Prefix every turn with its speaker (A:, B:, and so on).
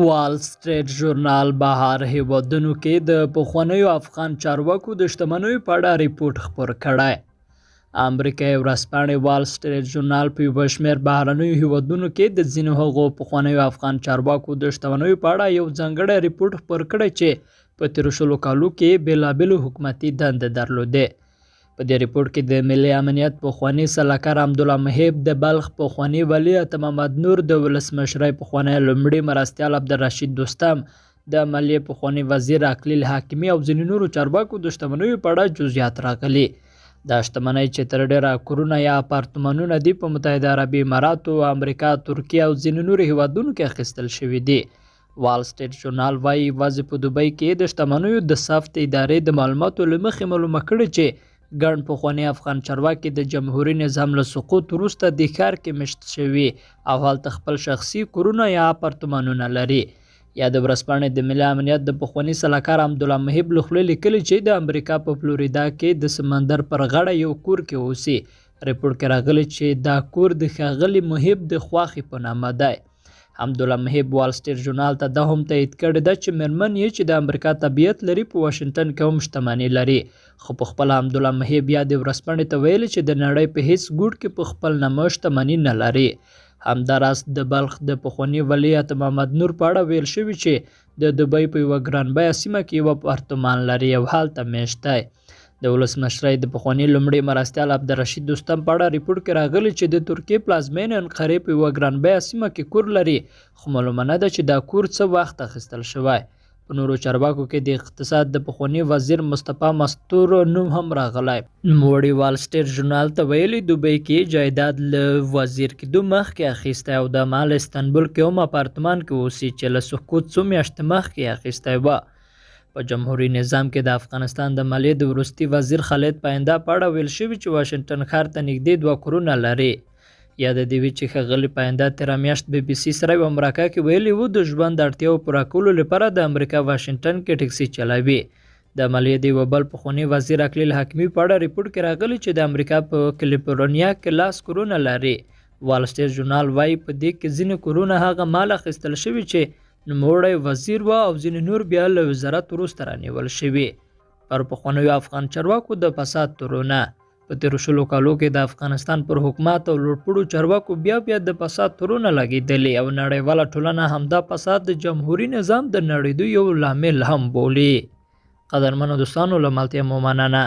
A: وال سټریټ ژورنال بهر هیوادونو کې د پخوانیو افغان چارواکو د شتمنیو په اړه ریپورت خپور کړی. امریکایي ورځپاڼې وال سټریټ ژورنال په یوه شمېر بهرنیو هیوادونو کې د ځینو هغو پخوانیو افغان چارواکو د شتمنیو په اړه یو ځانګړی ریپورت خپور کړی چې په تېرو 10 کالو کې بېلابېلو حکومتي دندې درلودې. په دې ریپورت کې د ملي امنیت پخوانی سلاکار حمدالله محب، د بلخ پخوانی ولی عطا محمد نور، د ولسمشرۍ پخوانی لومړي مرستیال عبدالرشید دوستم، د مالیې پخوانی وزیر اقلیل حکیمي او ځینو نورو چارواکو د شتمنیو په اړه جزئیات راغلي. دا شتمنۍ چې تر ډېره کورونه یا اپارتمانونه دي په متحده عربي اماراتو، امریکا، ترکیه او ځینو نورو هیوادونو کې اخیستل شوي دي. وال سټریټ ژورنال وایي یوازې په دوبۍ کې د شتمنیو د ثبت ادارې د معلوماتو له مخې معلومه کړې چې ګڼ پخواني افغان چارواکي د جمهوري نظام له سقوط وروسته د ښار کې مېشت شوي او هلته خپل شخصي کورونه یا اپارتمانونه لري. یا د ورځپاڼې د ملي امنیت د پخواني سلاکار حمدالله محب له خولې لیکلي چې د امریکا په فلوریدا کې د سمندر پر غاړه یو کور کې اوسي. ریپورټ کې راغلی چې دا کور د ښاغلي محب د خواښې په نامه دی. حمدالله محب وال سټریټ ژورنال ته دا هم تایید کړې ده چې مېرمن یې چې د امریکا طبیعت لري په واشنګټن کې هم شتمني لري. خو په خپل حمدالله محب یا د ورځپاڼې ته ویلي چې د نړۍ په هیڅ ګوټ کې په خپل نامه شتمني نه لري. همداراز د بلخ د پخواني ولی عطا محمد نور په اړه ویل شوي چې د دوبۍ په یوه ګران بیه سیمه کې یو اپارتمان لري او هلته مېشت دی. د ولسمشرۍ د پخواني لومړي مرستیال عبدالرشید دوستم په اړه ریپورټ کې راغلی چې د ترکیې پلازمینې انقرې په یوه ګران بیه سیمه کې کور لري، خو معلومه نه ده چې دا کور څه وخت اخیستل شوی. په نورو چارواکو کې د اقتصاد د پخواني وزیر مصطفی مستور نوم هم راغلی. نوموړي وال سټریټ ژورنال ته ویلي دوبۍ کې جایداد له وزیر کېدو مخکې اخیستی او د مال استانبول کې هم اپارتمان کې اوسي چې له سقوط څو میاشتې مخکې اخیستی وه. په جمهوري نظام کې د افغانستان د مالیې د وروستي وزیر خالد پاینده په اړه ویل شوي چې واشنګټن ښار ته نږدې 2 کورونه لري. یاد دې وي چې ښاغلي پاینده تېره میاشت BBC سره یوه مرکه کې ویلي وو د ژوند د اړتیاوو پوره کولو لپاره د امریکا واشنګټن کې ټکسي چلوي. د مالیې د یوه بل پخواني وزیر اقلیل حکیمي په اړه ریپورټ کې راغلی چې د امریکا په کلیفورنیا کې 10 کورونه لري. وال سټریټ ژورنال وایي په دې کې ځینې کورونه هغه مال اخیستل شوي چې نوموړی وزیر و او ځینې نور بیا له وزارت وروسته رانیول شوي. پر پخوانیو افغان چارواکو د فساد تورونه. په تېرو 10 کالو کې د افغانستان پر حکومت او لوړپوړو چارواکو بیا د فساد تورونه لګېدلي او نړیواله ټولنه همدا فساد د جمهوري نظام د نړېدو یو لامل هم بولي. قدرمنو دوستانو له ملتیا مو مننه.